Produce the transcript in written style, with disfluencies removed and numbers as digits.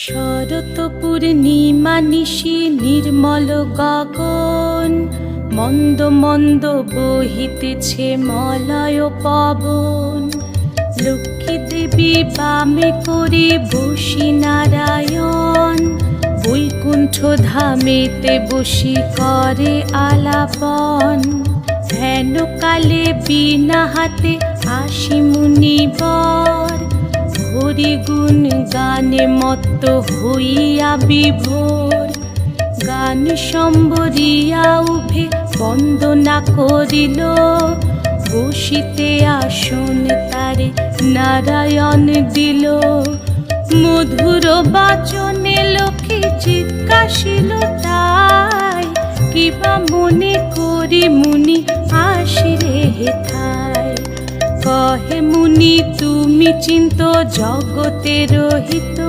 শরৎ পূর্ণিমা নিশি নির্মল গগন, মন্দ মন্দ বহিতেছে মলয় পবন। লক্ষ্মী দেবী বামে করে বসি নারায়ণ, বৈকুণ্ঠ ধামেতে বসি করে আলাপন। হেন কালে বিনা হাতে আসি মুনিবর, হরি গুণ গানে মত্ত হইয়া বিভোর। গান সম্বরিয়া উভে বন্দনা করিল, বসিতে আসন তারে নারায়ণ দিল। মধুর বাচনে লোকে জিজ্ঞাসিল তাই, কিবা মনে করি মুনি আসিরে হেথায়। কহে মুনি তুমি চিন্ত জগতের হিত,